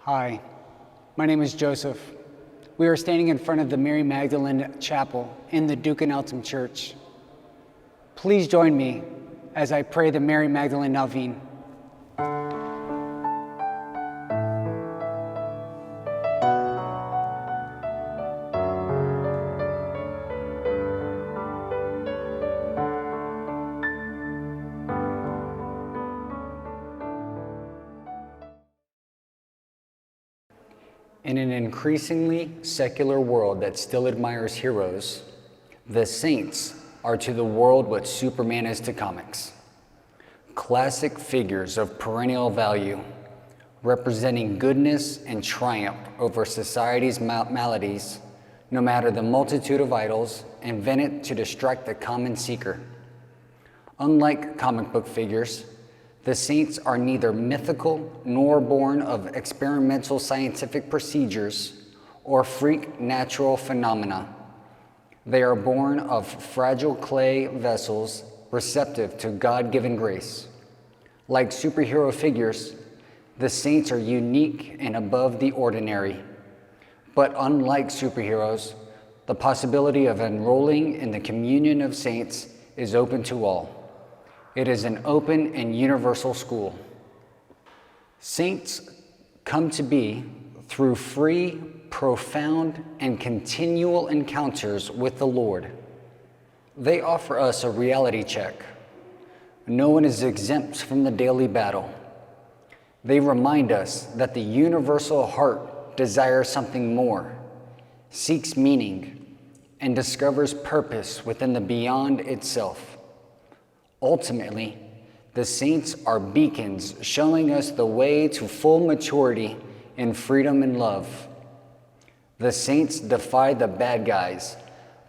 Hi, my name is Joseph. We are standing in front of the Mary Magdalene Chapel in the Duc In Altum Church. Please join me as I pray the Mary Magdalene Novena. In an increasingly secular world that still admires heroes, the saints are to the world what Superman is to comics. Classic figures of perennial value, representing goodness and triumph over society's maladies, no matter the multitude of idols invented to distract the common seeker. Unlike comic book figures, the saints are neither mythical nor born of experimental scientific procedures or freak natural phenomena. They are born of fragile clay vessels receptive to God-given grace. Like superhero figures, the saints are unique and above the ordinary. But unlike superheroes, the possibility of enrolling in the communion of saints is open to all. It is an open and universal school. Saints come to be through free, profound, and continual encounters with the Lord. They offer us a reality check. No one is exempt from the daily battle. They remind us that the universal heart desires something more, seeks meaning, and discovers purpose within the beyond itself. Ultimately, the saints are beacons showing us the way to full maturity in freedom and love. The saints defy the bad guys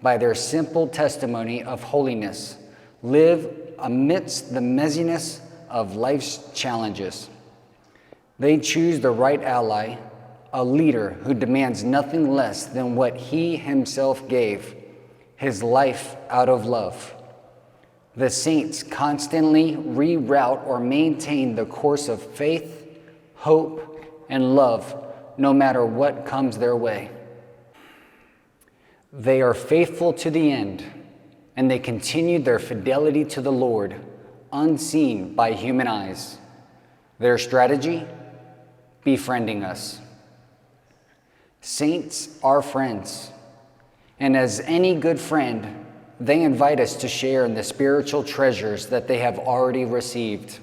by their simple testimony of holiness, live amidst the messiness of life's challenges. They choose the right ally, a leader who demands nothing less than what he himself gave, his life out of love. The saints constantly reroute or maintain the course of faith, hope, and love, no matter what comes their way. They are faithful to the end, and they continue their fidelity to the Lord, unseen by human eyes. Their strategy? Befriending us. Saints are friends, and as any good friend, they invite us to share in the spiritual treasures that they have already received.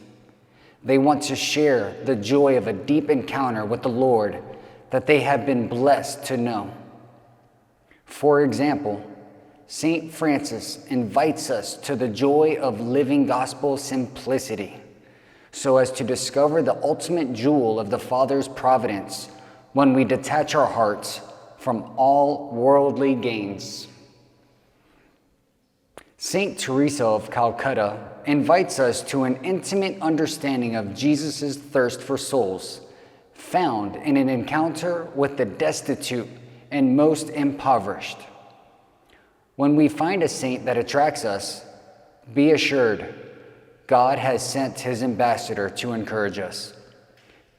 They want to share the joy of a deep encounter with the Lord that they have been blessed to know. For example, St. Francis invites us to the joy of living gospel simplicity, so as to discover the ultimate jewel of the Father's providence when we detach our hearts from all worldly gains. St. Teresa of Calcutta invites us to an intimate understanding of Jesus' thirst for souls, found in an encounter with the destitute and most impoverished. When we find a saint that attracts us, be assured God has sent his ambassador to encourage us,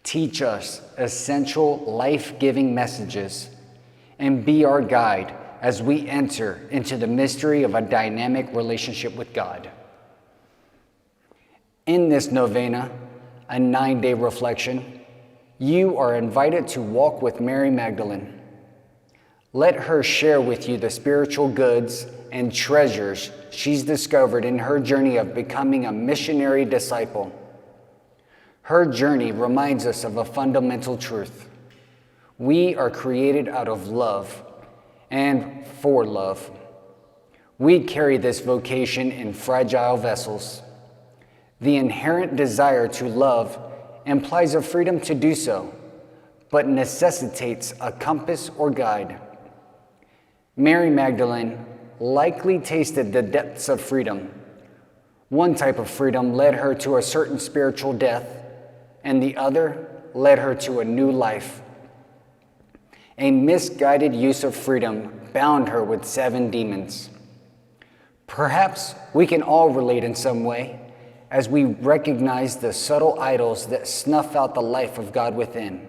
teach us essential life-giving messages, and be our guide as we enter into the mystery of a dynamic relationship with God. In this novena, a 9-day reflection, you are invited to walk with Mary Magdalene. Let her share with you the spiritual goods and treasures she's discovered in her journey of becoming a missionary disciple. Her journey reminds us of a fundamental truth. We are created out of love and for love. We carry this vocation in fragile vessels. The inherent desire to love implies a freedom to do so, but necessitates a compass or guide. Mary Magdalene likely tasted the depths of freedom. One type of freedom led her to a certain spiritual death, and the other led her to a new life. A misguided use of freedom bound her with 7 demons. Perhaps we can all relate in some way as we recognize the subtle idols that snuff out the life of God within.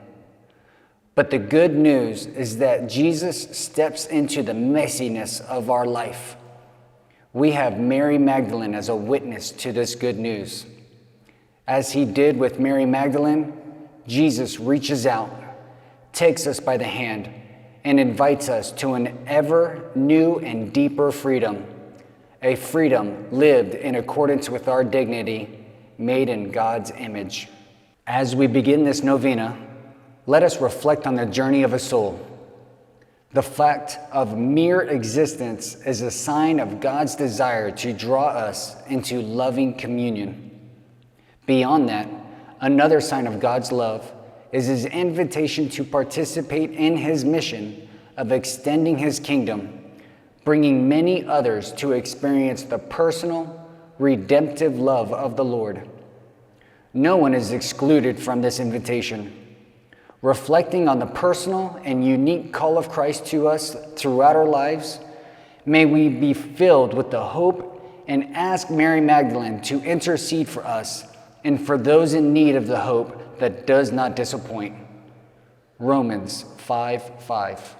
But the good news is that Jesus steps into the messiness of our life. We have Mary Magdalene as a witness to this good news. As he did with Mary Magdalene, Jesus reaches out, takes us by the hand, and invites us to an ever new and deeper freedom, a freedom lived in accordance with our dignity, made in God's image. As we begin this novena, let us reflect on the journey of a soul. The fact of mere existence is a sign of God's desire to draw us into loving communion. Beyond that, another sign of God's love is his invitation to participate in his mission of extending his kingdom, bringing many others to experience the personal, redemptive love of the Lord. No one is excluded from this invitation. Reflecting on the personal and unique call of Christ to us throughout our lives, may we be filled with the hope and ask Mary Magdalene to intercede for us and for those in need of the hope that does not disappoint. Romans 5:5.